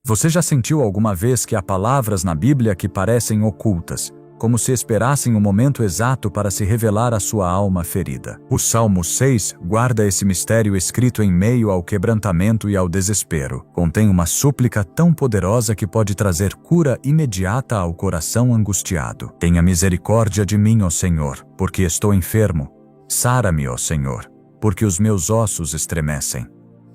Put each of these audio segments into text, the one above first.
Você já sentiu alguma vez que há palavras na Bíblia que parecem ocultas, como se esperassem o momento exato para se revelar à sua alma ferida? O Salmo 6 guarda esse mistério escrito em meio ao quebrantamento e ao desespero. Contém uma súplica tão poderosa que pode trazer cura imediata ao coração angustiado. Tenha misericórdia de mim, ó Senhor, porque estou enfermo. Sara-me, ó Senhor, porque os meus ossos estremecem.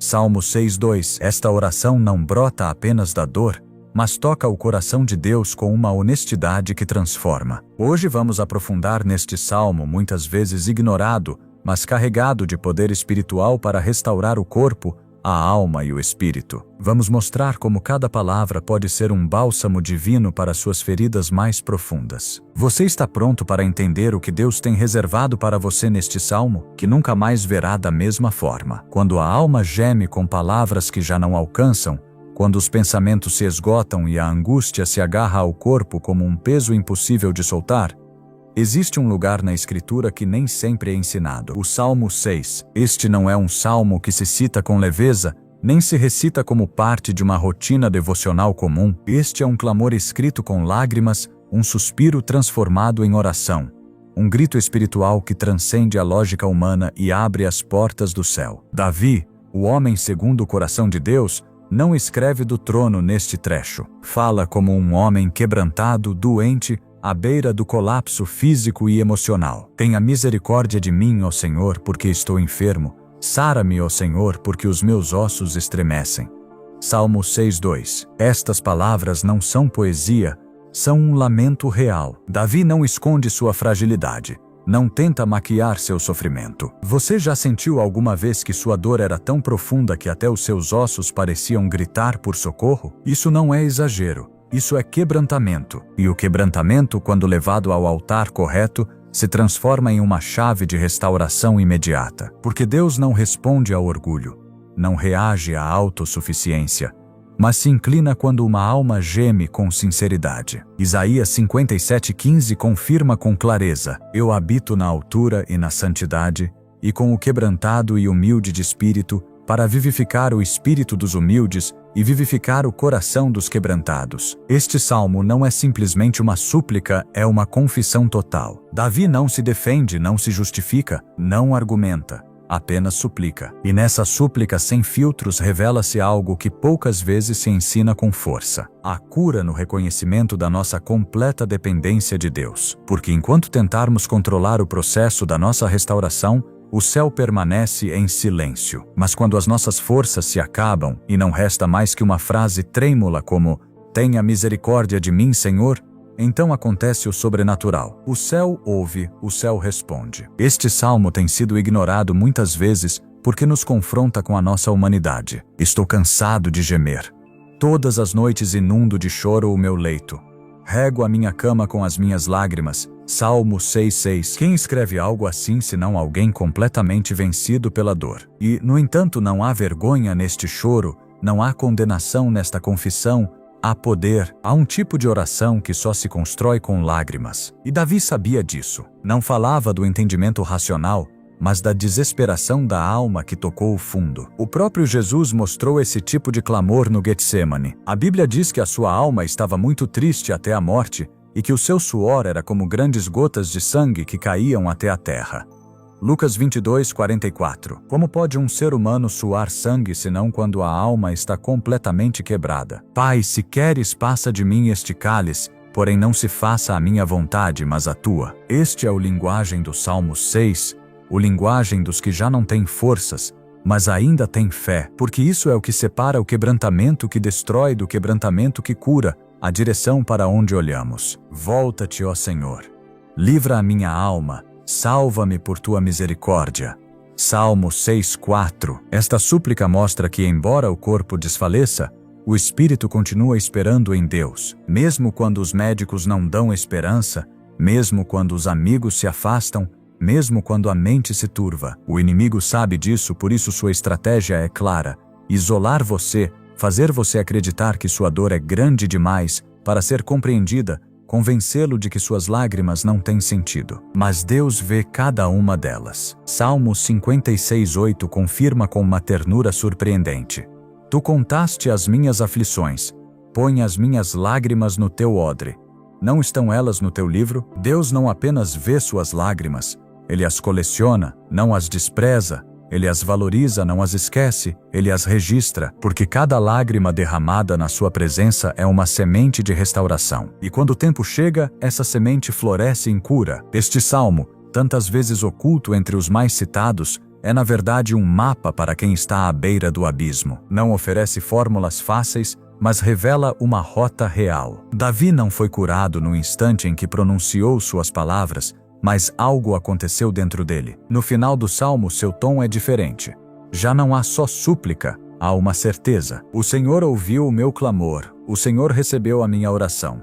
Salmo 6:2. Esta oração não brota apenas da dor, mas toca o coração de Deus com uma honestidade que transforma. Hoje vamos aprofundar neste salmo, muitas vezes ignorado, mas carregado de poder espiritual para restaurar o corpo, a alma e o espírito. Vamos mostrar como cada palavra pode ser um bálsamo divino para suas feridas mais profundas. Você está pronto para entender o que Deus tem reservado para você neste salmo, que nunca mais verá da mesma forma? Quando a alma geme com palavras que já não alcançam, quando os pensamentos se esgotam e a angústia se agarra ao corpo como um peso impossível de soltar, existe um lugar na Escritura que nem sempre é ensinado. O Salmo 6. Este não é um salmo que se cita com leveza, nem se recita como parte de uma rotina devocional comum. Este é um clamor escrito com lágrimas, um suspiro transformado em oração, um grito espiritual que transcende a lógica humana e abre as portas do céu. Davi, o homem segundo o coração de Deus, não escreve do trono neste trecho. Fala como um homem quebrantado, doente, à beira do colapso físico e emocional. Tenha misericórdia de mim, ó Senhor, porque estou enfermo. Sara-me, ó Senhor, porque os meus ossos estremecem. Salmo 6:2. Estas palavras não são poesia, são um lamento real. Davi não esconde sua fragilidade, não tenta maquiar seu sofrimento. Você já sentiu alguma vez que sua dor era tão profunda que até os seus ossos pareciam gritar por socorro? Isso não é exagero. Isso é quebrantamento. E o quebrantamento, quando levado ao altar correto, se transforma em uma chave de restauração imediata. Porque Deus não responde ao orgulho, não reage à autossuficiência, mas se inclina quando uma alma geme com sinceridade. Isaías 57:15 confirma com clareza: Eu habito na altura e na santidade, e com o quebrantado e humilde de espírito, para vivificar o espírito dos humildes e vivificar o coração dos quebrantados. Este salmo não é simplesmente uma súplica, é uma confissão total. Davi não se defende, não se justifica, não argumenta, apenas suplica. E nessa súplica sem filtros revela-se algo que poucas vezes se ensina com força: a cura no reconhecimento da nossa completa dependência de Deus. Porque enquanto tentarmos controlar o processo da nossa restauração, o céu permanece em silêncio. Mas quando as nossas forças se acabam e não resta mais que uma frase trêmula como "Tenha misericórdia de mim, Senhor", então acontece o sobrenatural. O céu ouve, o céu responde. Este salmo tem sido ignorado muitas vezes porque nos confronta com a nossa humanidade. Estou cansado de gemer. Todas as noites inundo de choro o meu leito. Rego a minha cama com as minhas lágrimas. Salmo 6:6. Quem escreve algo assim senão alguém completamente vencido pela dor? E, no entanto, não há vergonha neste choro, não há condenação nesta confissão, há poder, há um tipo de oração que só se constrói com lágrimas. E Davi sabia disso. Não falava do entendimento racional, mas da desesperação da alma que tocou o fundo. O próprio Jesus mostrou esse tipo de clamor no Getsemane. A Bíblia diz que a sua alma estava muito triste até a morte e que o seu suor era como grandes gotas de sangue que caíam até a terra. Lucas 22:44. Como pode um ser humano suar sangue senão quando a alma está completamente quebrada? Pai, se queres, passa de mim este cálice, porém não se faça a minha vontade, mas a tua. Este é o linguagem do Salmo 6, o linguagem dos que já não têm forças, mas ainda têm fé, porque isso é o que separa o quebrantamento que destrói do quebrantamento que cura, a direção para onde olhamos. Volta-te, ó Senhor. Livra a minha alma, salva-me por tua misericórdia. Salmo 6:4. Esta súplica mostra que, embora o corpo desfaleça, o espírito continua esperando em Deus. Mesmo quando os médicos não dão esperança, mesmo quando os amigos se afastam, mesmo quando a mente se turva. O inimigo sabe disso, por isso sua estratégia é clara: isolar você, fazer você acreditar que sua dor é grande demais para ser compreendida, convencê-lo de que suas lágrimas não têm sentido. Mas Deus vê cada uma delas. Salmo 56:8 confirma com uma ternura surpreendente: Tu contaste as minhas aflições, põe as minhas lágrimas no teu odre. Não estão elas no teu livro? Deus não apenas vê suas lágrimas, Ele as coleciona, não as despreza, Ele as valoriza, não as esquece, Ele as registra, porque cada lágrima derramada na sua presença é uma semente de restauração. E quando o tempo chega, essa semente floresce em cura. Este salmo, tantas vezes oculto entre os mais citados, é na verdade um mapa para quem está à beira do abismo. Não oferece fórmulas fáceis, mas revela uma rota real. Davi não foi curado no instante em que pronunciou suas palavras, mas algo aconteceu dentro dele. No final do salmo, seu tom é diferente. Já não há só súplica, há uma certeza. O Senhor ouviu o meu clamor, o Senhor recebeu a minha oração.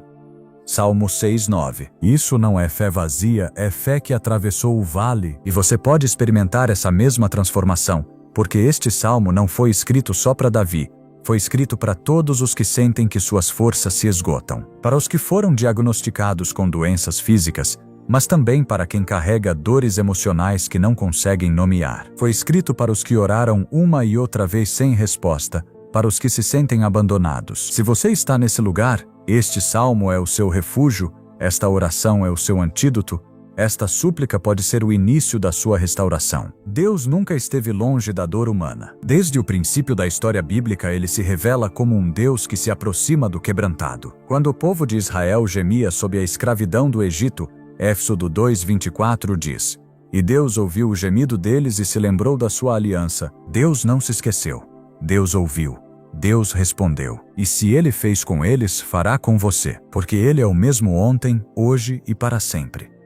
Salmo 6:9. Isso não é fé vazia, é fé que atravessou o vale. E você pode experimentar essa mesma transformação, porque este salmo não foi escrito só para Davi, foi escrito para todos os que sentem que suas forças se esgotam. Para os que foram diagnosticados com doenças físicas, mas também para quem carrega dores emocionais que não conseguem nomear. Foi escrito para os que oraram uma e outra vez sem resposta, para os que se sentem abandonados. Se você está nesse lugar, este salmo é o seu refúgio, esta oração é o seu antídoto, esta súplica pode ser o início da sua restauração. Deus nunca esteve longe da dor humana. Desde o princípio da história bíblica, Ele se revela como um Deus que se aproxima do quebrantado. Quando o povo de Israel gemia sob a escravidão do Egito, Êxodo 2:24 diz: E Deus ouviu o gemido deles e se lembrou da sua aliança. Deus não se esqueceu. Deus ouviu. Deus respondeu. E se Ele fez com eles, fará com você, porque Ele é o mesmo ontem, hoje e para sempre.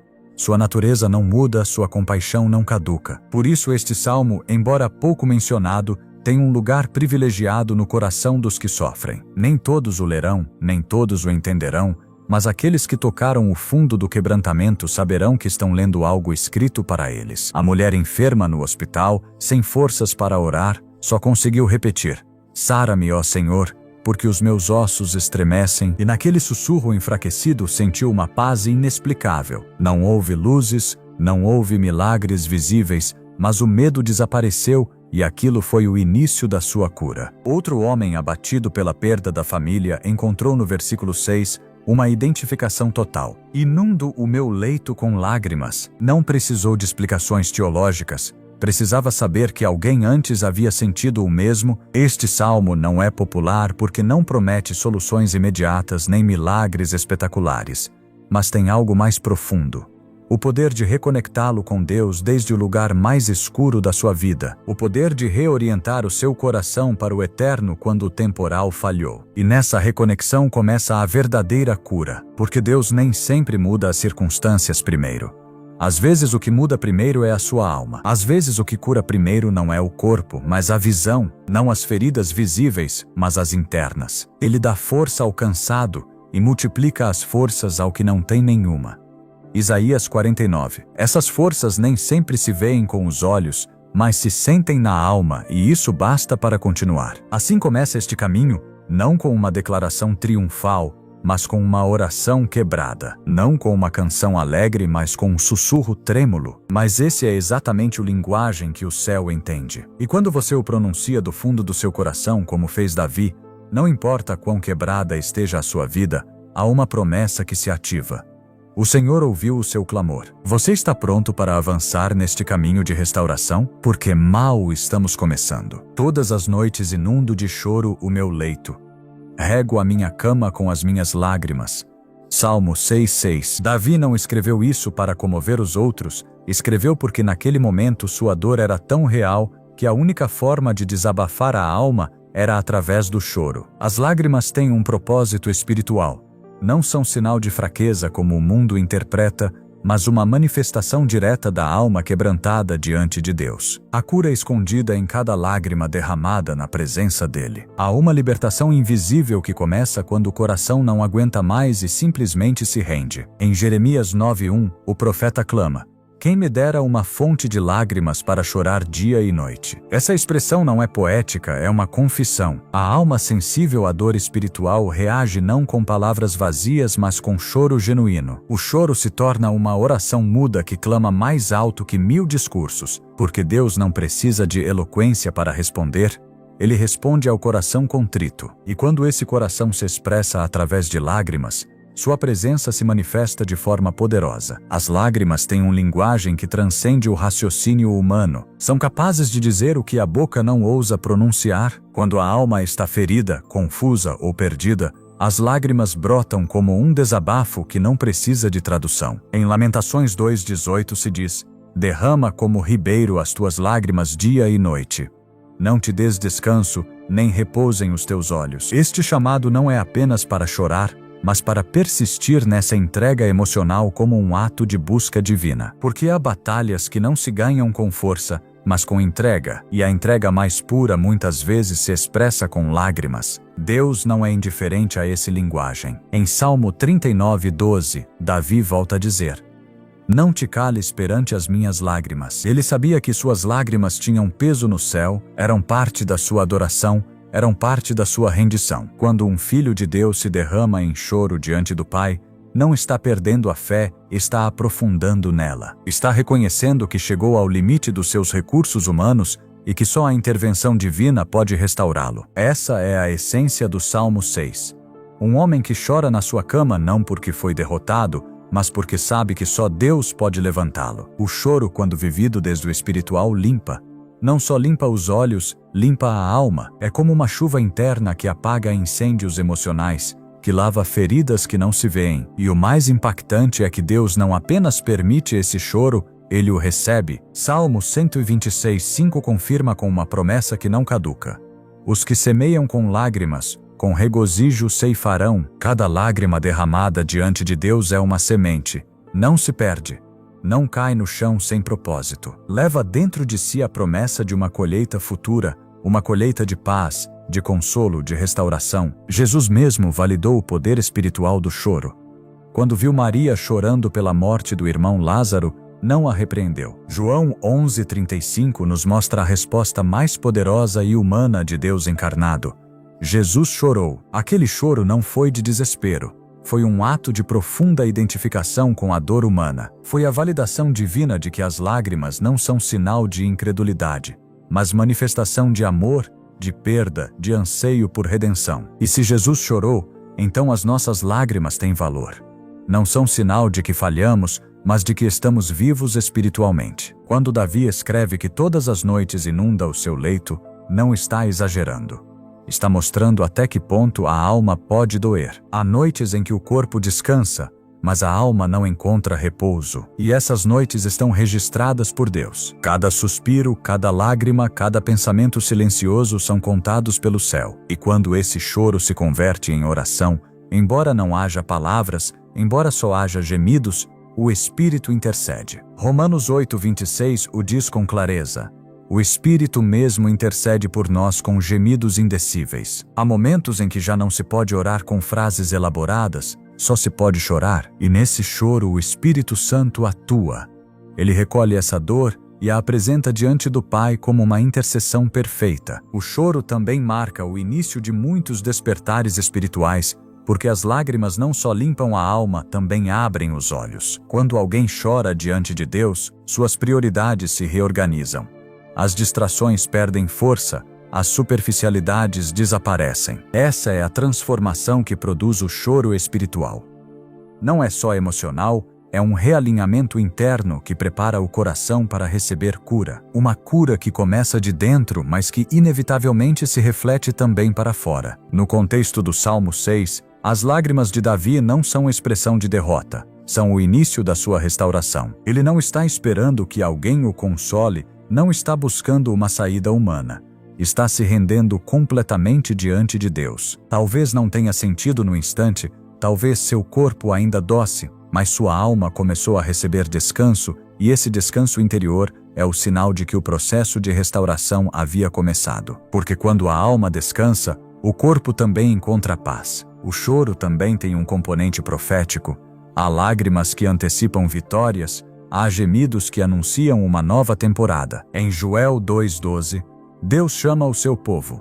Sua natureza não muda, sua compaixão não caduca. Por isso este salmo, embora pouco mencionado, tem um lugar privilegiado no coração dos que sofrem. Nem todos o lerão, nem todos o entenderão, mas aqueles que tocaram o fundo do quebrantamento saberão que estão lendo algo escrito para eles. A mulher enferma no hospital, sem forças para orar, só conseguiu repetir: Sara-me, ó Senhor, porque os meus ossos estremecem, e naquele sussurro enfraquecido sentiu uma paz inexplicável. Não houve luzes, não houve milagres visíveis, mas o medo desapareceu e aquilo foi o início da sua cura. Outro homem abatido pela perda da família encontrou no versículo 6 uma identificação total. Inundo o meu leito com lágrimas. Não precisou de explicações teológicas. Precisava saber que alguém antes havia sentido o mesmo. Este salmo não é popular porque não promete soluções imediatas nem milagres espetaculares, mas tem algo mais profundo. O poder de reconectá-lo com Deus desde o lugar mais escuro da sua vida. O poder de reorientar o seu coração para o eterno quando o temporal falhou. E nessa reconexão começa a verdadeira cura, porque Deus nem sempre muda as circunstâncias primeiro. Às vezes o que muda primeiro é a sua alma. Às vezes o que cura primeiro não é o corpo, mas a visão, não as feridas visíveis, mas as internas. Ele dá força ao cansado e multiplica as forças ao que não tem nenhuma. Isaías 49. Essas forças nem sempre se veem com os olhos, mas se sentem na alma, e isso basta para continuar. Assim começa este caminho, não com uma declaração triunfal, mas com uma oração quebrada. Não com uma canção alegre, mas com um sussurro trêmulo. Mas esse é exatamente o linguagem que o céu entende. E quando você o pronuncia do fundo do seu coração, como fez Davi, não importa quão quebrada esteja a sua vida, há uma promessa que se ativa. O Senhor ouviu o seu clamor. Você está pronto para avançar neste caminho de restauração? Porque mal estamos começando. Todas as noites inundo de choro o meu leito. Rego a minha cama com as minhas lágrimas. Salmo 6:6. Davi não escreveu isso para comover os outros, escreveu porque naquele momento sua dor era tão real que a única forma de desabafar a alma era através do choro. As lágrimas têm um propósito espiritual. Não são sinal de fraqueza como o mundo interpreta, mas uma manifestação direta da alma quebrantada diante de Deus. A cura escondida em cada lágrima derramada na presença dele. Há uma libertação invisível que começa quando o coração não aguenta mais e simplesmente se rende. Em Jeremias 9:1, o profeta clama: Quem me dera uma fonte de lágrimas para chorar dia e noite. Essa expressão não é poética, é uma confissão. A alma sensível à dor espiritual reage não com palavras vazias, mas com choro genuíno. O choro se torna uma oração muda que clama mais alto que 1000 discursos, porque Deus não precisa de eloquência para responder, Ele responde ao coração contrito. E quando esse coração se expressa através de lágrimas, sua presença se manifesta de forma poderosa. As lágrimas têm uma linguagem que transcende o raciocínio humano. São capazes de dizer o que a boca não ousa pronunciar. Quando a alma está ferida, confusa ou perdida, as lágrimas brotam como um desabafo que não precisa de tradução. Em Lamentações 2:18 se diz: derrama como ribeiro as tuas lágrimas dia e noite. Não te des descanso, nem repousem os teus olhos. Este chamado não é apenas para chorar, mas para persistir nessa entrega emocional como um ato de busca divina. Porque há batalhas que não se ganham com força, mas com entrega, e a entrega mais pura muitas vezes se expressa com lágrimas. Deus não é indiferente a essa linguagem. Em Salmo 39:12, Davi volta a dizer: não te cales perante as minhas lágrimas. Ele sabia que suas lágrimas tinham peso no céu, eram parte da sua adoração, eram parte da sua rendição. Quando um filho de Deus se derrama em choro diante do Pai, não está perdendo a fé, está aprofundando nela. Está reconhecendo que chegou ao limite dos seus recursos humanos e que só a intervenção divina pode restaurá-lo. Essa é a essência do Salmo 6. Um homem que chora na sua cama não porque foi derrotado, mas porque sabe que só Deus pode levantá-lo. O choro, quando vivido desde o espiritual, limpa. Não só limpa os olhos, limpa a alma. É como uma chuva interna que apaga incêndios emocionais, que lava feridas que não se veem. E o mais impactante é que Deus não apenas permite esse choro, Ele o recebe. Salmo 126:5 confirma com uma promessa que não caduca: os que semeiam com lágrimas, com regozijo ceifarão. Cada lágrima derramada diante de Deus é uma semente. Não se perde. Não cai no chão sem propósito. Leva dentro de si a promessa de uma colheita futura, uma colheita de paz, de consolo, de restauração. Jesus mesmo validou o poder espiritual do choro. Quando viu Maria chorando pela morte do irmão Lázaro, não a repreendeu. João 11:35 nos mostra a resposta mais poderosa e humana de Deus encarnado. Jesus chorou. Aquele choro não foi de desespero. Foi um ato de profunda identificação com a dor humana. Foi a validação divina de que as lágrimas não são sinal de incredulidade, mas manifestação de amor, de perda, de anseio por redenção. E se Jesus chorou, então as nossas lágrimas têm valor. Não são sinal de que falhamos, mas de que estamos vivos espiritualmente. Quando Davi escreve que todas as noites inunda o seu leito, não está exagerando. Está mostrando até que ponto a alma pode doer. Há noites em que o corpo descansa, mas a alma não encontra repouso. E essas noites estão registradas por Deus. Cada suspiro, cada lágrima, cada pensamento silencioso são contados pelo céu. E quando esse choro se converte em oração, embora não haja palavras, embora só haja gemidos, o Espírito intercede. Romanos 8:26 o diz com clareza: o Espírito mesmo intercede por nós com gemidos indecíveis. Há momentos em que já não se pode orar com frases elaboradas, só se pode chorar, e nesse choro o Espírito Santo atua. Ele recolhe essa dor e a apresenta diante do Pai como uma intercessão perfeita. O choro também marca o início de muitos despertares espirituais, porque as lágrimas não só limpam a alma, também abrem os olhos. Quando alguém chora diante de Deus, suas prioridades se reorganizam. As distrações perdem força, as superficialidades desaparecem. Essa é a transformação que produz o choro espiritual. Não é só emocional, é um realinhamento interno que prepara o coração para receber cura. Uma cura que começa de dentro, mas que inevitavelmente se reflete também para fora. No contexto do Salmo 6, as lágrimas de Davi não são expressão de derrota, são o início da sua restauração. Ele não está esperando que alguém o console, não está buscando uma saída humana. Está se rendendo completamente diante de Deus. Talvez não tenha sentido no instante, talvez seu corpo ainda doce, mas sua alma começou a receber descanso, e esse descanso interior é o sinal de que o processo de restauração havia começado. Porque quando a alma descansa, o corpo também encontra paz. O choro também tem um componente profético. Há lágrimas que antecipam vitórias, há gemidos que anunciam uma nova temporada. Em Joel 2:12, Deus chama o seu povo: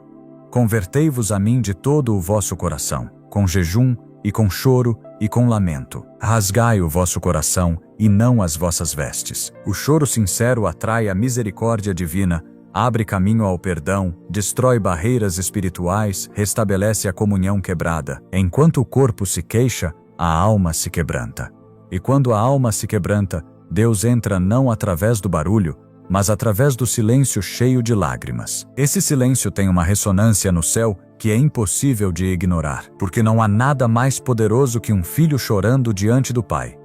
convertei-vos a mim de todo o vosso coração, com jejum e com choro e com lamento. Rasgai o vosso coração e não as vossas vestes. O choro sincero atrai a misericórdia divina, abre caminho ao perdão, destrói barreiras espirituais, restabelece a comunhão quebrada. Enquanto o corpo se queixa, a alma se quebranta. E quando a alma se quebranta, Deus entra não através do barulho, mas através do silêncio cheio de lágrimas. Esse silêncio tem uma ressonância no céu que é impossível de ignorar, porque não há nada mais poderoso que um filho chorando diante do Pai.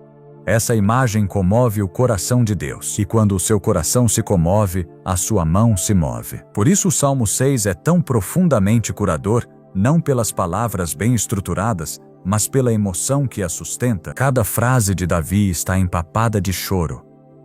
Essa imagem comove o coração de Deus, e quando o seu coração se comove, a sua mão se move. Por isso o Salmo 6 é tão profundamente curador, não pelas palavras bem estruturadas, mas pela emoção que a sustenta. Cada frase de Davi está empapada de choro.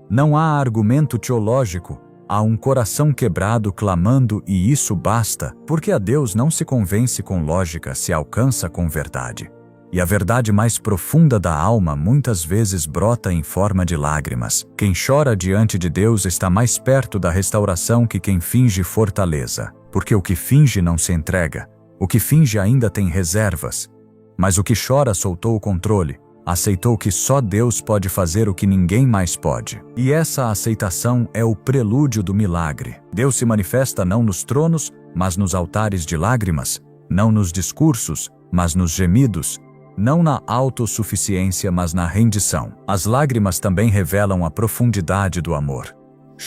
Não há argumento teológico, há um coração quebrado clamando, e isso basta, porque a Deus não se convence com lógica, se alcança com verdade. E a verdade mais profunda da alma muitas vezes brota em forma de lágrimas. Quem chora diante de Deus está mais perto da restauração que quem finge fortaleza, porque o que finge não se entrega, o que finge ainda tem reservas. Mas o que chora soltou o controle, aceitou que só Deus pode fazer o que ninguém mais pode. E essa aceitação é o prelúdio do milagre. Deus se manifesta não nos tronos, mas nos altares de lágrimas, não nos discursos, mas nos gemidos, não na autossuficiência, mas na rendição. As lágrimas também revelam a profundidade do amor.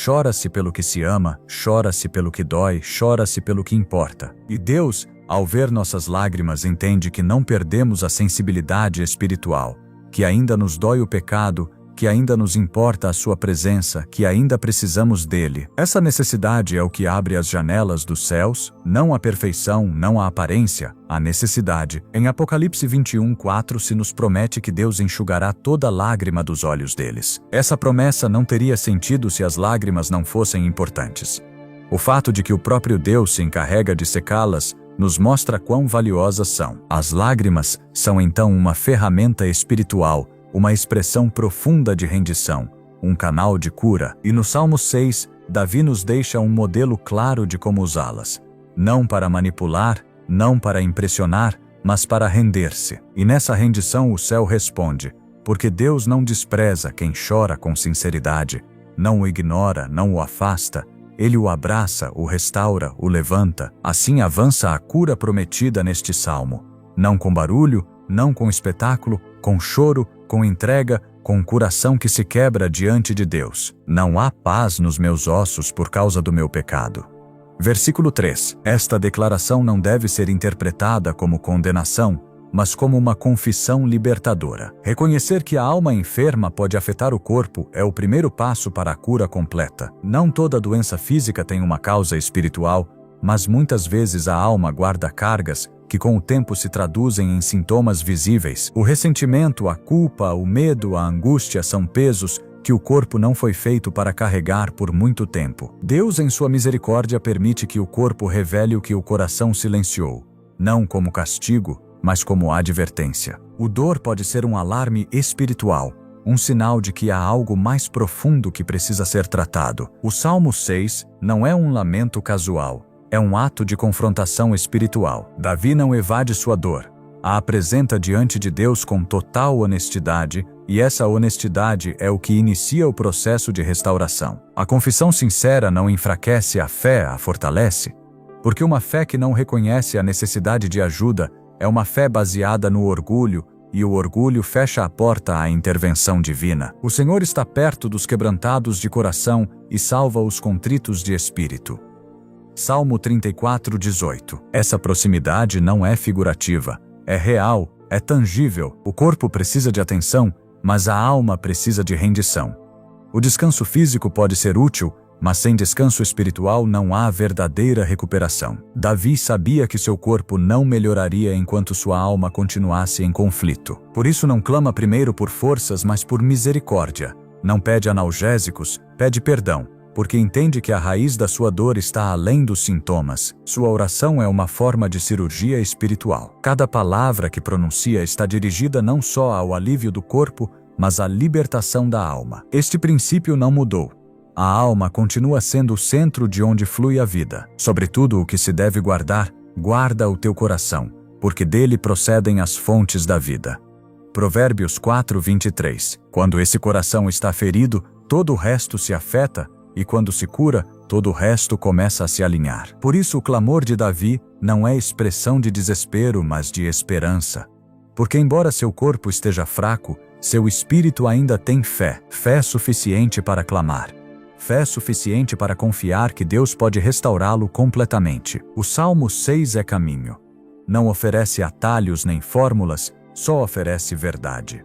Chora-se pelo que se ama, chora-se pelo que dói, chora-se pelo que importa. E Deus, ao ver nossas lágrimas, entende que não perdemos a sensibilidade espiritual, que ainda nos dói o pecado, que ainda nos importa a sua presença, que ainda precisamos dele. Essa necessidade é o que abre as janelas dos céus, não a perfeição, não a aparência, a necessidade. Em Apocalipse 21:4 se nos promete que Deus enxugará toda lágrima dos olhos deles. Essa promessa não teria sentido se as lágrimas não fossem importantes. O fato de que o próprio Deus se encarrega de secá-las nos mostra quão valiosas são. As lágrimas são então uma ferramenta espiritual, uma expressão profunda de rendição, um canal de cura. E no Salmo 6, Davi nos deixa um modelo claro de como usá-las. Não para manipular, não para impressionar, mas para render-se. E nessa rendição o céu responde, porque Deus não despreza quem chora com sinceridade, não o ignora, não o afasta, Ele o abraça, o restaura, o levanta. Assim avança a cura prometida neste salmo. Não com barulho, não com espetáculo, com choro, com entrega, com coração que se quebra diante de Deus. Não há paz nos meus ossos por causa do meu pecado. Versículo 3. Esta declaração não deve ser interpretada como condenação, mas como uma confissão libertadora. Reconhecer que a alma enferma pode afetar o corpo é o primeiro passo para a cura completa. Não toda doença física tem uma causa espiritual, mas muitas vezes a alma guarda cargas que com o tempo se traduzem em sintomas visíveis. O ressentimento, a culpa, o medo, a angústia são pesos que o corpo não foi feito para carregar por muito tempo. Deus, em sua misericórdia, permite que o corpo revele o que o coração silenciou, não como castigo, mas como advertência. O dor pode ser um alarme espiritual, um sinal de que há algo mais profundo que precisa ser tratado. O Salmo 6 não é um lamento casual, é um ato de confrontação espiritual. Davi não evade sua dor, a apresenta diante de Deus com total honestidade, e essa honestidade é o que inicia o processo de restauração. A confissão sincera não enfraquece a fé, a fortalece, porque uma fé que não reconhece a necessidade de ajuda é uma fé baseada no orgulho, e o orgulho fecha a porta à intervenção divina. O Senhor está perto dos quebrantados de coração e salva os contritos de espírito. Salmo 34:18. Essa proximidade não é figurativa, é real, é tangível. O corpo precisa de atenção, mas a alma precisa de rendição. O descanso físico pode ser útil, mas sem descanso espiritual não há verdadeira recuperação. Davi sabia que seu corpo não melhoraria enquanto sua alma continuasse em conflito. Por isso não clama primeiro por forças, mas por misericórdia. Não pede analgésicos, pede perdão, porque entende que a raiz da sua dor está além dos sintomas. Sua oração é uma forma de cirurgia espiritual. Cada palavra que pronuncia está dirigida não só ao alívio do corpo, mas à libertação da alma. Este princípio não mudou. A alma continua sendo o centro de onde flui a vida. Sobretudo o que se deve guardar, guarda o teu coração, porque dele procedem as fontes da vida. Provérbios 4:23. Quando esse coração está ferido, todo o resto se afeta, e quando se cura, todo o resto começa a se alinhar. Por isso o clamor de Davi não é expressão de desespero, mas de esperança. Porque embora seu corpo esteja fraco, seu espírito ainda tem fé suficiente para clamar. Fé suficiente para confiar que Deus pode restaurá-lo completamente. O Salmo 6 é caminho. Não oferece atalhos nem fórmulas, só oferece verdade.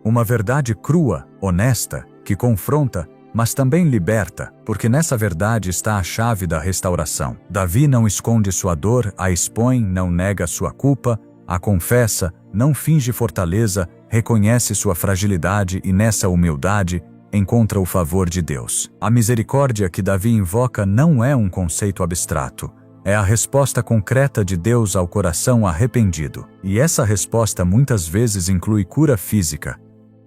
Uma verdade crua, honesta, que confronta, mas também liberta, porque nessa verdade está a chave da restauração. Davi não esconde sua dor, a expõe, não nega sua culpa, a confessa, não finge fortaleza, reconhece sua fragilidade e nessa humildade encontra o favor de Deus. A misericórdia que Davi invoca não é um conceito abstrato, é a resposta concreta de Deus ao coração arrependido. E essa resposta muitas vezes inclui cura física.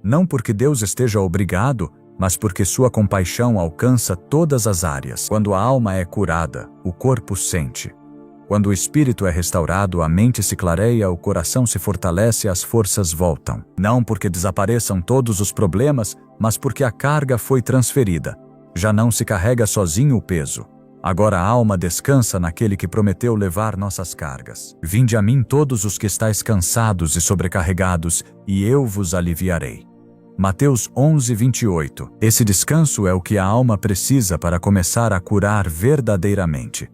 Não porque Deus esteja obrigado, mas porque sua compaixão alcança todas as áreas. Quando a alma é curada, o corpo sente. Quando o espírito é restaurado, a mente se clareia, o coração se fortalece, as forças voltam. Não porque desapareçam todos os problemas, mas porque a carga foi transferida. Já não se carrega sozinho o peso. Agora a alma descansa naquele que prometeu levar nossas cargas. Vinde a mim todos os que estáis cansados e sobrecarregados, e eu vos aliviarei. Mateus 11:28. Esse descanso é o que a alma precisa para começar a curar verdadeiramente.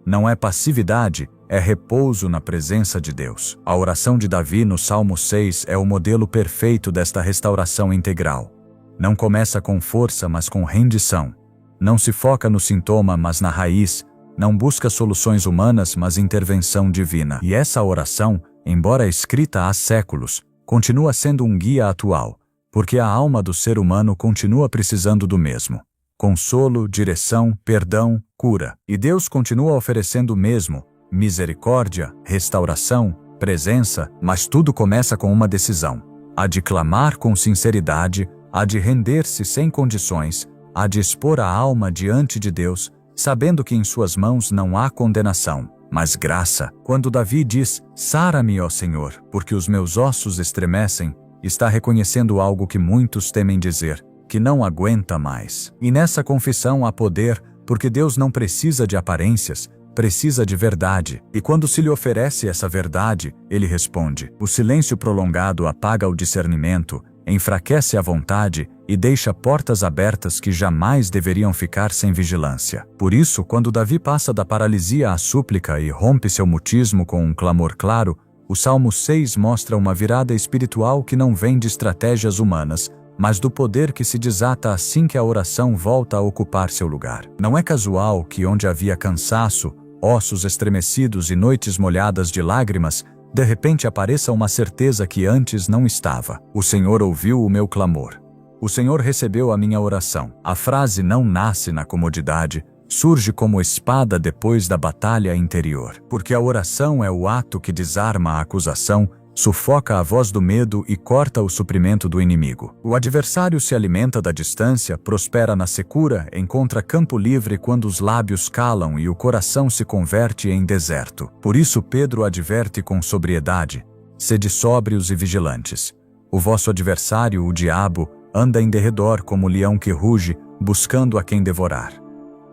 Não é passividade, é repouso na presença de Deus. A oração de Davi no Salmo 6 é o modelo perfeito desta restauração integral. Não começa com força, mas com rendição. Não se foca no sintoma, mas na raiz. Não busca soluções humanas, mas intervenção divina. E essa oração, embora escrita há séculos, continua sendo um guia atual, porque a alma do ser humano continua precisando do mesmo. Consolo, direção, perdão, cura. E Deus continua oferecendo o mesmo: misericórdia, restauração, presença, mas tudo começa com uma decisão. A de clamar com sinceridade, a de render-se sem condições, a de expor a alma diante de Deus, sabendo que em suas mãos não há condenação, mas graça. Quando Davi diz: "Sara-me, ó Senhor, porque os meus ossos estremecem", está reconhecendo algo que muitos temem dizer: que não aguenta mais. E nessa confissão há poder, porque Deus não precisa de aparências, precisa de verdade. E quando se lhe oferece essa verdade, ele responde. O silêncio prolongado apaga o discernimento, enfraquece a vontade e deixa portas abertas que jamais deveriam ficar sem vigilância. Por isso, quando Davi passa da paralisia à súplica e rompe seu mutismo com um clamor claro, o Salmo 6 mostra uma virada espiritual que não vem de estratégias humanas, mas do poder que se desata assim que a oração volta a ocupar seu lugar. Não é casual que onde havia cansaço, ossos estremecidos e noites molhadas de lágrimas, de repente apareça uma certeza que antes não estava. O Senhor ouviu o meu clamor. O Senhor recebeu a minha oração. A frase não nasce na comodidade, surge como espada depois da batalha interior. Porque a oração é o ato que desarma a acusação, sufoca a voz do medo e corta o suprimento do inimigo. O adversário se alimenta da distância, prospera na secura, encontra campo livre quando os lábios calam e o coração se converte em deserto. Por isso Pedro adverte com sobriedade: sede sóbrios e vigilantes. O vosso adversário, o diabo, anda em derredor como leão que ruge, buscando a quem devorar.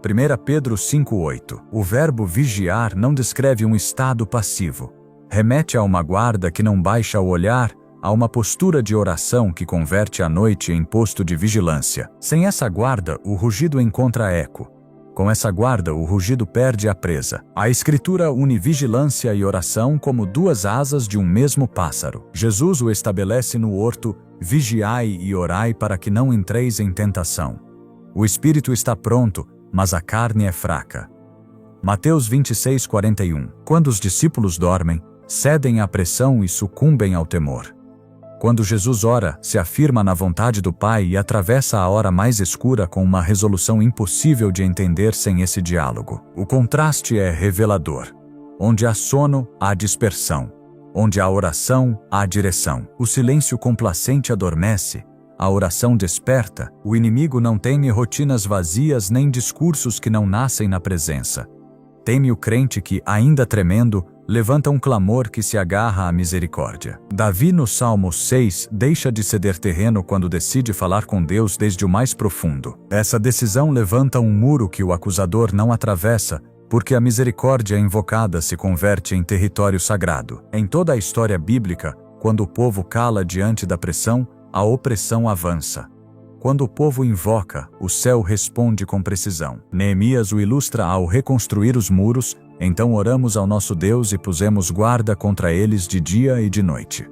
1 Pedro 5:8. O verbo vigiar não descreve um estado passivo. Remete a uma guarda que não baixa o olhar, a uma postura de oração que converte a noite em posto de vigilância. Sem essa guarda, o rugido encontra eco. Com essa guarda, o rugido perde a presa. A Escritura une vigilância e oração como duas asas de um mesmo pássaro. Jesus o estabelece no horto: vigiai e orai para que não entreis em tentação. O espírito está pronto, mas a carne é fraca. Mateus 26:41. Quando os discípulos dormem, cedem à pressão e sucumbem ao temor. Quando Jesus ora, se afirma na vontade do Pai e atravessa a hora mais escura com uma resolução impossível de entender sem esse diálogo. O contraste é revelador. Onde há sono, há dispersão. Onde há oração, há direção. O silêncio complacente adormece, a oração desperta. O inimigo não teme rotinas vazias nem discursos que não nascem na presença. Teme o crente que, ainda tremendo, levanta um clamor que se agarra à misericórdia. Davi, no Salmo 6, deixa de ceder terreno quando decide falar com Deus desde o mais profundo. Essa decisão levanta um muro que o acusador não atravessa, porque a misericórdia invocada se converte em território sagrado. Em toda a história bíblica, quando o povo cala diante da pressão, a opressão avança. Quando o povo invoca, o céu responde com precisão. Neemias o ilustra ao reconstruir os muros: então oramos ao nosso Deus e pusemos guarda contra eles de dia e de noite.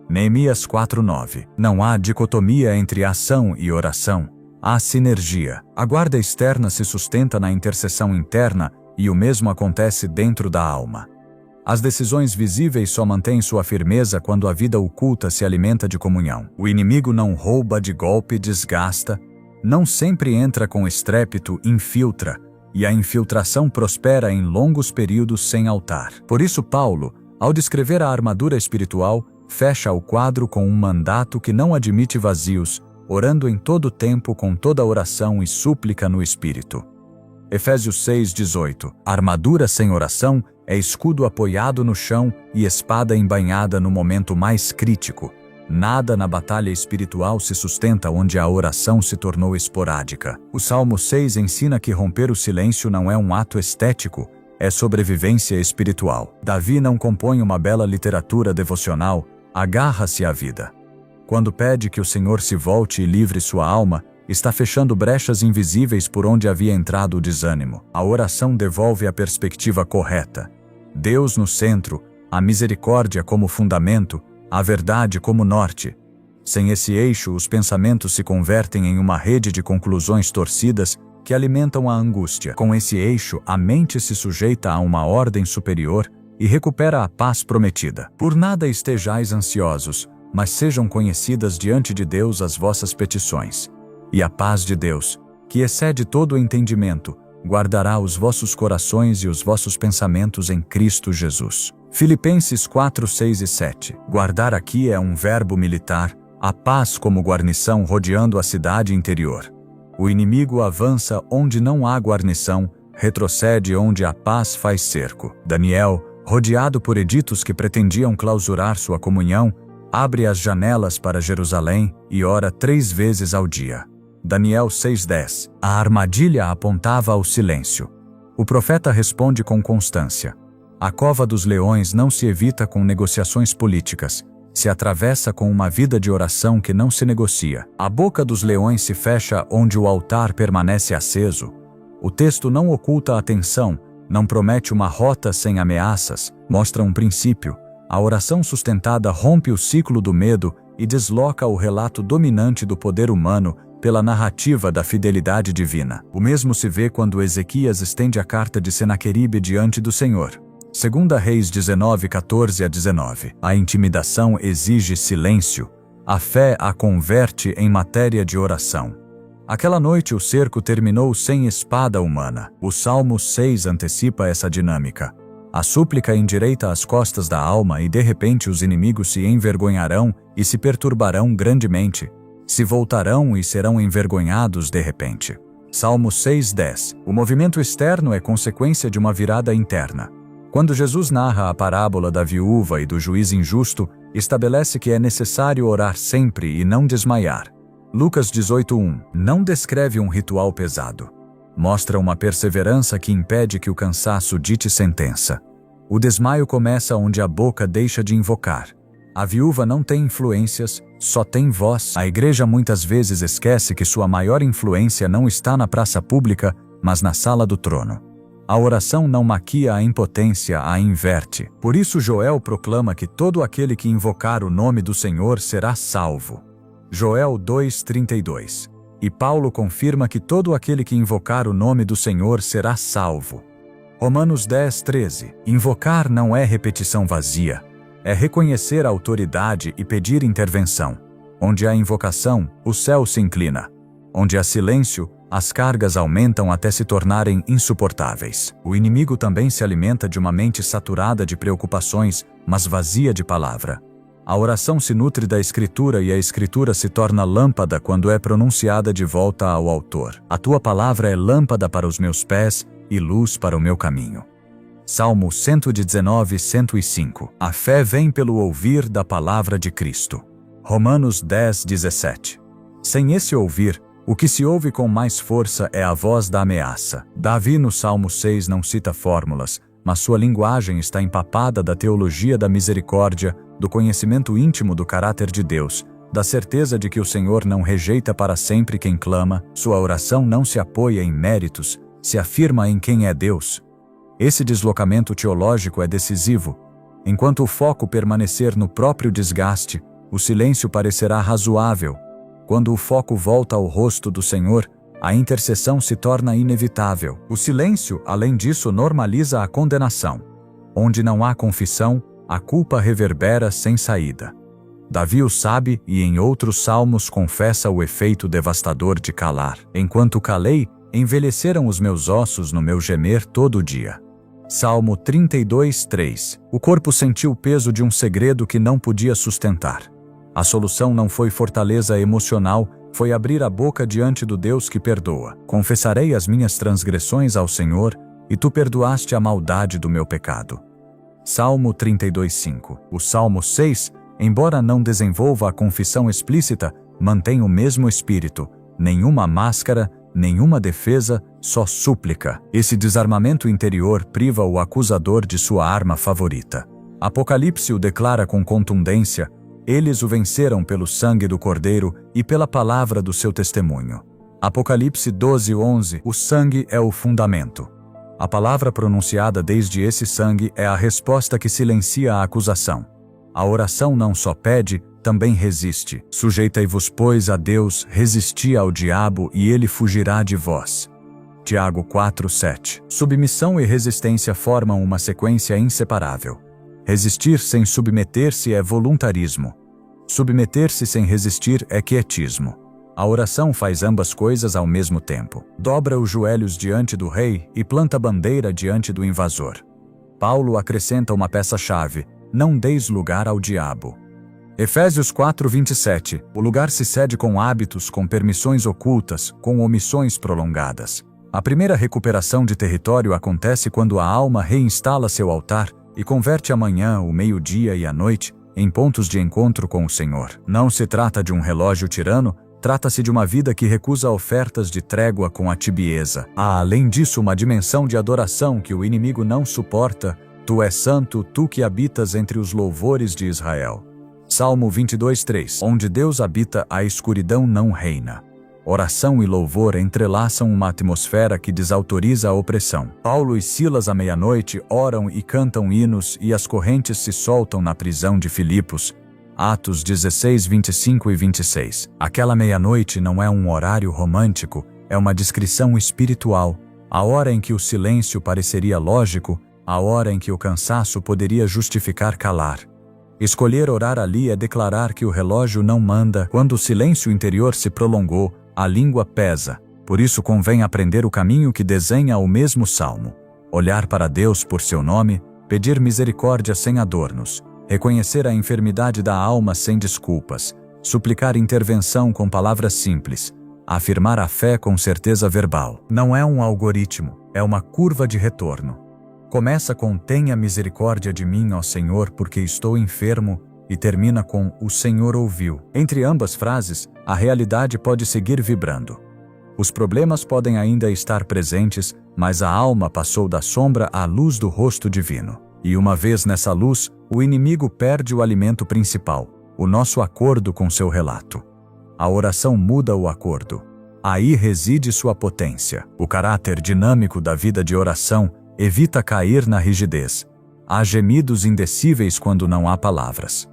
Neemias 4:9. Não há dicotomia entre ação e oração, há sinergia. A guarda externa se sustenta na intercessão interna e o mesmo acontece dentro da alma. As decisões visíveis só mantêm sua firmeza quando a vida oculta se alimenta de comunhão. O inimigo não rouba de golpe, desgasta, não sempre entra com estrépito, infiltra, e a infiltração prospera em longos períodos sem altar. Por isso Paulo, ao descrever a armadura espiritual, fecha o quadro com um mandato que não admite vazios, orando em todo o tempo com toda oração e súplica no Espírito. Efésios 6:18. Armadura sem oração é escudo apoiado no chão e espada embainhada no momento mais crítico. Nada na batalha espiritual se sustenta onde a oração se tornou esporádica. O Salmo 6 ensina que romper o silêncio não é um ato estético, é sobrevivência espiritual. Davi não compõe uma bela literatura devocional, agarra-se à vida. Quando pede que o Senhor se volte e livre sua alma, está fechando brechas invisíveis por onde havia entrado o desânimo. A oração devolve a perspectiva correta. Deus no centro, a misericórdia como fundamento, a verdade como norte. Sem esse eixo, os pensamentos se convertem em uma rede de conclusões torcidas que alimentam a angústia. Com esse eixo, a mente se sujeita a uma ordem superior e recupera a paz prometida. Por nada estejais ansiosos, mas sejam conhecidas diante de Deus as vossas petições. E a paz de Deus, que excede todo o entendimento, guardará os vossos corações e os vossos pensamentos em Cristo Jesus. Filipenses 4:6 e 7. Guardar aqui é um verbo militar, a paz como guarnição rodeando a cidade interior. O inimigo avança onde não há guarnição, retrocede onde a paz faz cerco. Daniel, rodeado por editos que pretendiam clausurar sua comunhão, abre as janelas para Jerusalém e ora 3 vezes ao dia. Daniel 6:10. A armadilha apontava ao silêncio. O profeta responde com constância. A cova dos leões não se evita com negociações políticas, se atravessa com uma vida de oração que não se negocia. A boca dos leões se fecha onde o altar permanece aceso. O texto não oculta a atenção, não promete uma rota sem ameaças, mostra um princípio. A oração sustentada rompe o ciclo do medo e desloca o relato dominante do poder humano pela narrativa da fidelidade divina. O mesmo se vê quando Ezequias estende a carta de Senaqueribe diante do Senhor. 2 Reis 19:14 a 19. A intimidação exige silêncio. A fé a converte em matéria de oração. Aquela noite o cerco terminou sem espada humana. O Salmo 6 antecipa essa dinâmica. A súplica endireita as costas da alma e de repente os inimigos se envergonharão e se perturbarão grandemente. Se voltarão e serão envergonhados de repente. Salmo 6:10. O movimento externo é consequência de uma virada interna. Quando Jesus narra a parábola da viúva e do juiz injusto, estabelece que é necessário orar sempre e não desmaiar. Lucas 18:1. Não descreve um ritual pesado. Mostra uma perseverança que impede que o cansaço dite sentença. O desmaio começa onde a boca deixa de invocar. A viúva não tem influências, só tem voz. A igreja muitas vezes esquece que sua maior influência não está na praça pública, mas na sala do trono. A oração não maquia a impotência, a inverte. Por isso Joel proclama que todo aquele que invocar o nome do Senhor será salvo. Joel 2:32. E Paulo confirma que todo aquele que invocar o nome do Senhor será salvo. Romanos 10:13. Invocar não é repetição vazia. É reconhecer a autoridade e pedir intervenção. Onde há invocação, o céu se inclina. Onde há silêncio, as cargas aumentam até se tornarem insuportáveis. O inimigo também se alimenta de uma mente saturada de preocupações, mas vazia de palavra. A oração se nutre da Escritura e a Escritura se torna lâmpada quando é pronunciada de volta ao autor. A tua palavra é lâmpada para os meus pés e luz para o meu caminho. Salmo 119, 105. A fé vem pelo ouvir da palavra de Cristo. Romanos 10, 17. Sem esse ouvir, o que se ouve com mais força é a voz da ameaça. Davi no Salmo 6 não cita fórmulas, mas sua linguagem está empapada da teologia da misericórdia, do conhecimento íntimo do caráter de Deus, da certeza de que o Senhor não rejeita para sempre quem clama, sua oração não se apoia em méritos, se afirma em quem é Deus. Esse deslocamento teológico é decisivo. Enquanto o foco permanecer no próprio desgaste, o silêncio parecerá razoável. Quando o foco volta ao rosto do Senhor, a intercessão se torna inevitável. O silêncio, além disso, normaliza a condenação. Onde não há confissão, a culpa reverbera sem saída. Davi o sabe e em outros salmos confessa o efeito devastador de calar. Enquanto calei, envelheceram os meus ossos no meu gemer todo dia. Salmo 32, 3. O corpo sentiu o peso de um segredo que não podia sustentar. A solução não foi fortaleza emocional, foi abrir a boca diante do Deus que perdoa. Confessarei as minhas transgressões ao Senhor, e tu perdoaste a maldade do meu pecado. Salmo 32, 5. O Salmo 6, embora não desenvolva a confissão explícita, mantém o mesmo espírito, nenhuma máscara, nenhuma defesa, só súplica. Esse desarmamento interior priva o acusador de sua arma favorita. Apocalipse o declara com contundência: eles o venceram pelo sangue do Cordeiro e pela palavra do seu testemunho. Apocalipse 12, 11. O sangue é o fundamento. A palavra pronunciada desde esse sangue é a resposta que silencia a acusação. A oração não só pede, também resiste. Sujeitai-vos, pois, a Deus, resisti ao diabo e ele fugirá de vós. Tiago 4, 7. Submissão e resistência formam uma sequência inseparável. Resistir sem submeter-se é voluntarismo. Submeter-se sem resistir é quietismo. A oração faz ambas coisas ao mesmo tempo. Dobra os joelhos diante do rei e planta bandeira diante do invasor. Paulo acrescenta uma peça-chave: não deis lugar ao diabo. Efésios 4, 27. O lugar se cede com hábitos, com permissões ocultas, com omissões prolongadas. A primeira recuperação de território acontece quando a alma reinstala seu altar e converte a manhã, o meio-dia e a noite em pontos de encontro com o Senhor. Não se trata de um relógio tirano, trata-se de uma vida que recusa ofertas de trégua com a tibieza. Há além disso uma dimensão de adoração que o inimigo não suporta. Tu és santo, tu que habitas entre os louvores de Israel. Salmo 22, 3. Onde Deus habita, a escuridão não reina. Oração e louvor entrelaçam uma atmosfera que desautoriza a opressão. Paulo e Silas à meia-noite oram e cantam hinos e as correntes se soltam na prisão de Filipos. Atos 16, 25 e 26. Aquela meia-noite não é um horário romântico, é uma descrição espiritual. A hora em que o silêncio pareceria lógico, a hora em que o cansaço poderia justificar calar. Escolher orar ali é declarar que o relógio não manda. Quando o silêncio interior se prolongou, a língua pesa. Por isso convém aprender o caminho que desenha o mesmo salmo. Olhar para Deus por seu nome, pedir misericórdia sem adornos, reconhecer a enfermidade da alma sem desculpas, suplicar intervenção com palavras simples, afirmar a fé com certeza verbal. Não é um algoritmo, é uma curva de retorno. Começa com tenha misericórdia de mim, ó Senhor, porque estou enfermo, e termina com o Senhor ouviu. Entre ambas frases, a realidade pode seguir vibrando. Os problemas podem ainda estar presentes, mas a alma passou da sombra à luz do rosto divino. E uma vez nessa luz, o inimigo perde o alimento principal, o nosso acordo com seu relato. A oração muda o acordo. Aí reside sua potência. O caráter dinâmico da vida de oração evita cair na rigidez. Há gemidos indecíveis quando não há palavras.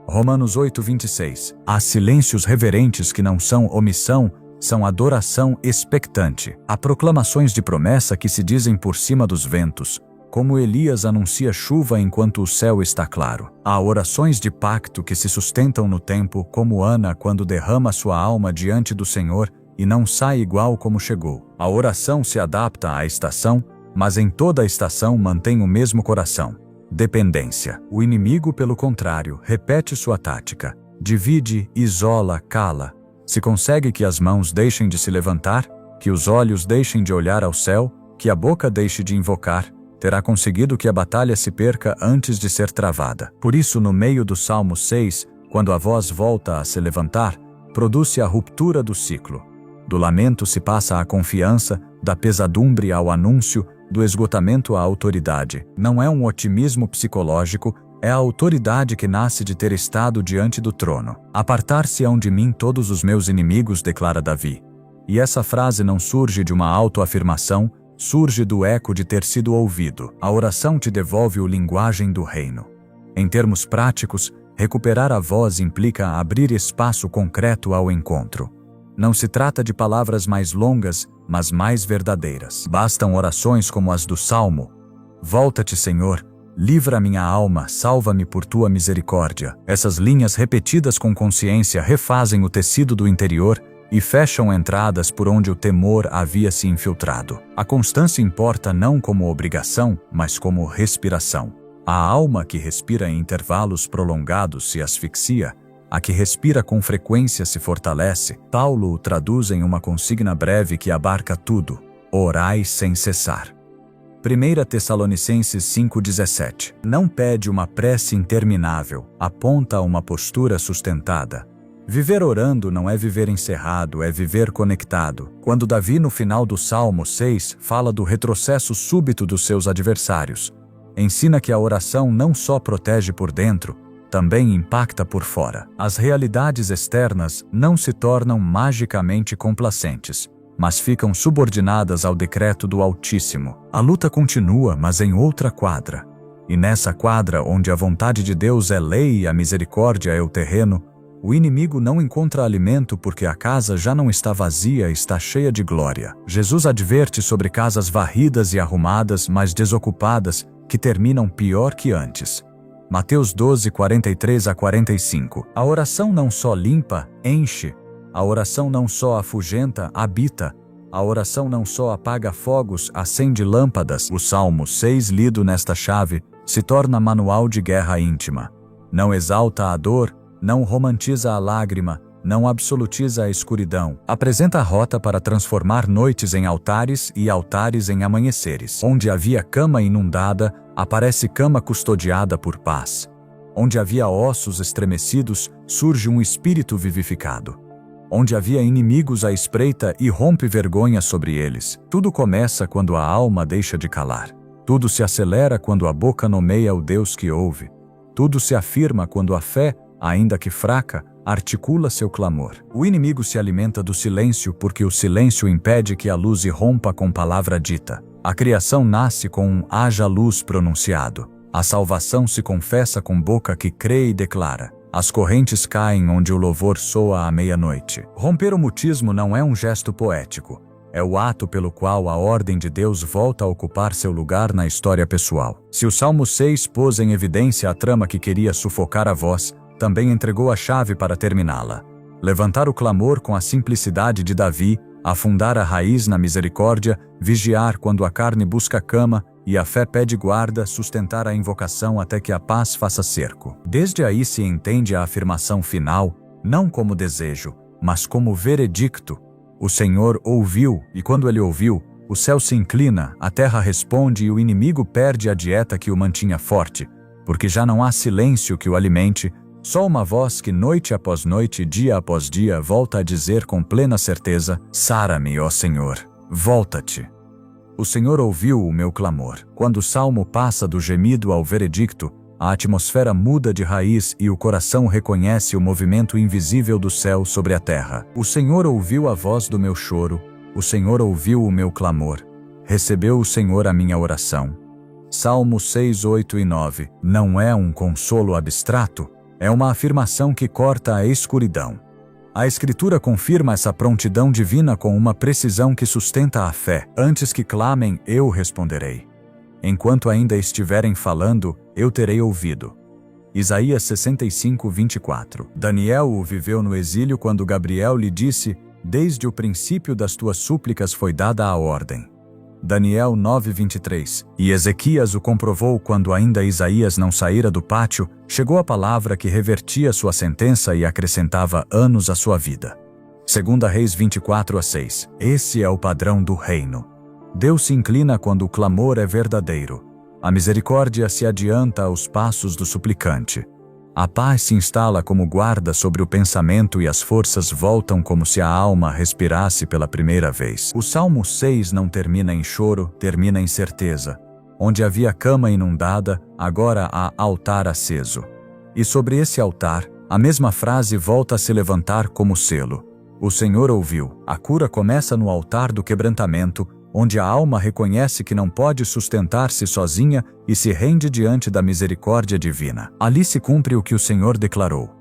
Romanos 8, 26. Há silêncios reverentes que não são omissão, são adoração expectante. Há proclamações de promessa que se dizem por cima dos ventos, como Elias anuncia chuva enquanto o céu está claro. Há orações de pacto que se sustentam no tempo, como Ana quando derrama sua alma diante do Senhor e não sai igual como chegou. A oração se adapta à estação, mas em toda a estação mantém o mesmo coração. Dependência. O inimigo, pelo contrário, repete sua tática. Divide, isola, cala. Se consegue que as mãos deixem de se levantar, que os olhos deixem de olhar ao céu, que a boca deixe de invocar, terá conseguido que a batalha se perca antes de ser travada. Por isso, no meio do Salmo 6, quando a voz volta a se levantar, produz-se a ruptura do ciclo. Do lamento se passa à confiança, da pesadumbre ao anúncio, do esgotamento à autoridade. Não é um otimismo psicológico, é a autoridade que nasce de ter estado diante do trono. Apartar-se-ão de mim todos os meus inimigos, declara Davi. E essa frase não surge de uma autoafirmação, surge do eco de ter sido ouvido. A oração te devolve o linguagem do reino. Em termos práticos, recuperar a voz implica abrir espaço concreto ao encontro. Não se trata de palavras mais longas, mas mais verdadeiras. Bastam orações como as do Salmo. Volta-te, Senhor, livra minha alma, salva-me por tua misericórdia. Essas linhas repetidas com consciência refazem o tecido do interior e fecham entradas por onde o temor havia se infiltrado. A constância importa não como obrigação, mas como respiração. A alma que respira em intervalos prolongados se asfixia, a que respira com frequência se fortalece. Paulo o traduz em uma consigna breve que abarca tudo: orai sem cessar. 1 Tessalonicenses 5,17. Não pede uma prece interminável, aponta uma postura sustentada. Viver orando não é viver encerrado, é viver conectado. Quando Davi, no final do Salmo 6, fala do retrocesso súbito dos seus adversários, ensina que a oração não só protege por dentro, também impacta por fora. As realidades externas não se tornam magicamente complacentes, mas ficam subordinadas ao decreto do Altíssimo. A luta continua, mas em outra quadra. E nessa quadra, onde a vontade de Deus é lei e a misericórdia é o terreno, o inimigo não encontra alimento porque a casa já não está vazia, está cheia de glória. Jesus adverte sobre casas varridas e arrumadas, mas desocupadas, que terminam pior que antes. Mateus 12, 43 a 45. A oração não só limpa, enche. A oração não só afugenta, habita. A oração não só apaga fogos, acende lâmpadas. O Salmo 6, lido nesta chave, se torna manual de guerra íntima. Não exalta a dor, não romantiza a lágrima, não absolutiza a escuridão. Apresenta a rota para transformar noites em altares e altares em amanheceres. Onde havia cama inundada, aparece cama custodiada por paz. Onde havia ossos estremecidos, surge um espírito vivificado. Onde havia inimigos à espreita, irrompe vergonha sobre eles. Tudo começa quando a alma deixa de calar. Tudo se acelera quando a boca nomeia o Deus que ouve. Tudo se afirma quando a fé, ainda que fraca, articula seu clamor. O inimigo se alimenta do silêncio porque o silêncio impede que a luz irrompa com palavra dita. A criação nasce com um haja luz pronunciado. A salvação se confessa com boca que crê e declara. As correntes caem onde o louvor soa à meia-noite. Romper o mutismo não é um gesto poético. É o ato pelo qual a ordem de Deus volta a ocupar seu lugar na história pessoal. Se o Salmo 6 pôs em evidência a trama que queria sufocar a voz, também entregou a chave para terminá-la. Levantar o clamor com a simplicidade de Davi, afundar a raiz na misericórdia, vigiar quando a carne busca cama e a fé pede guarda, sustentar a invocação até que a paz faça cerco. Desde aí se entende a afirmação final, não como desejo, mas como veredicto. O Senhor ouviu, e quando ele ouviu, o céu se inclina, a terra responde e o inimigo perde a dieta que o mantinha forte, porque já não há silêncio que o alimente, só uma voz que noite após noite, dia após dia, volta a dizer com plena certeza: sara-me, ó Senhor, volta-te. O Senhor ouviu o meu clamor. Quando o salmo passa do gemido ao veredicto, a atmosfera muda de raiz e o coração reconhece o movimento invisível do céu sobre a terra. O Senhor ouviu a voz do meu choro, o Senhor ouviu o meu clamor. Recebeu o Senhor a minha oração. Salmo 6, 8 e 9. Não é um consolo abstrato, é uma afirmação que corta a escuridão. A Escritura confirma essa prontidão divina com uma precisão que sustenta a fé. Antes que clamem, eu responderei. Enquanto ainda estiverem falando, eu terei ouvido. Isaías 65, 24. Daniel o viveu no exílio quando Gabriel lhe disse: desde o princípio das tuas súplicas foi dada a ordem. Daniel 9, 23. E Ezequias o comprovou quando ainda Isaías não saíra do pátio, chegou a palavra que revertia sua sentença e acrescentava anos à sua vida. 2 Reis 24 a 6. Esse é o padrão do reino. Deus se inclina quando o clamor é verdadeiro. A misericórdia se adianta aos passos do suplicante. A paz se instala como guarda sobre o pensamento e as forças voltam como se a alma respirasse pela primeira vez. O Salmo 6 não termina em choro, termina em certeza. Onde havia cama inundada, agora há altar aceso. E sobre esse altar, a mesma frase volta a se levantar como selo. O Senhor ouviu. A cura começa no altar do quebrantamento, onde a alma reconhece que não pode sustentar-se sozinha e se rende diante da misericórdia divina. Ali se cumpre o que o Senhor declarou: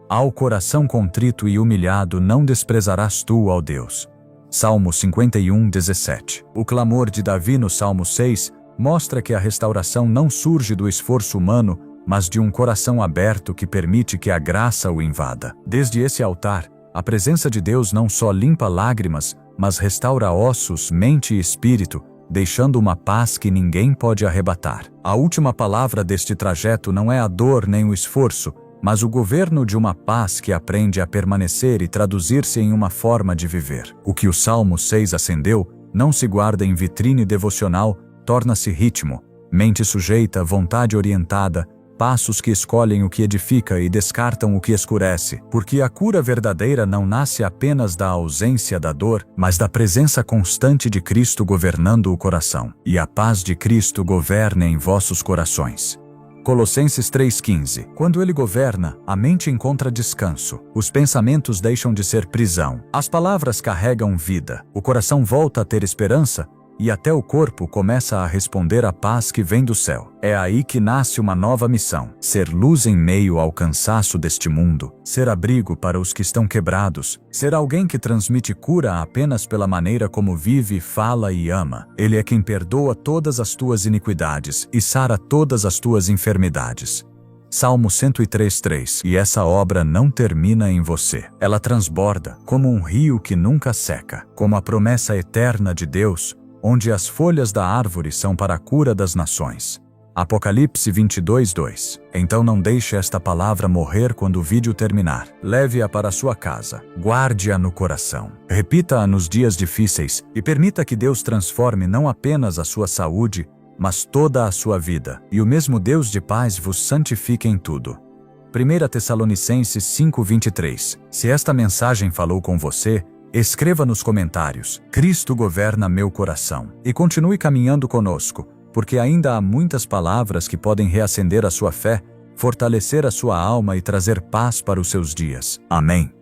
ao coração contrito e humilhado não desprezarás tu, ó Deus. Salmo 51, 17. O clamor de Davi no Salmo 6 mostra que a restauração não surge do esforço humano, mas de um coração aberto que permite que a graça o invada. Desde esse altar, a presença de Deus não só limpa lágrimas, mas restaura ossos, mente e espírito, deixando uma paz que ninguém pode arrebatar. A última palavra deste trajeto não é a dor nem o esforço, mas o governo de uma paz que aprende a permanecer e traduzir-se em uma forma de viver. O que o Salmo 6 acendeu não se guarda em vitrine devocional, torna-se ritmo, mente sujeita, vontade orientada, passos que escolhem o que edifica e descartam o que escurece, porque a cura verdadeira não nasce apenas da ausência da dor, mas da presença constante de Cristo governando o coração. E a paz de Cristo governe em vossos corações. Colossenses 3,15. Quando ele governa, a mente encontra descanso. Os pensamentos deixam de ser prisão. As palavras carregam vida. O coração volta a ter esperança, e até o corpo começa a responder à paz que vem do céu. É aí que nasce uma nova missão: ser luz em meio ao cansaço deste mundo, ser abrigo para os que estão quebrados, ser alguém que transmite cura apenas pela maneira como vive, fala e ama. Ele é quem perdoa todas as tuas iniquidades e sara todas as tuas enfermidades. Salmo 103:3. E essa obra não termina em você. Ela transborda, como um rio que nunca seca, como a promessa eterna de Deus, onde as folhas da árvore são para a cura das nações. Apocalipse 22:2. Então não deixe esta palavra morrer quando o vídeo terminar. Leve-a para sua casa. Guarde-a no coração. Repita-a nos dias difíceis e permita que Deus transforme não apenas a sua saúde, mas toda a sua vida. E o mesmo Deus de paz vos santifique em tudo. 1 Tessalonicenses 5:23. Se esta mensagem falou com você, escreva nos comentários: Cristo governa meu coração. E continue caminhando conosco, porque ainda há muitas palavras que podem reacender a sua fé, fortalecer a sua alma e trazer paz para os seus dias. Amém.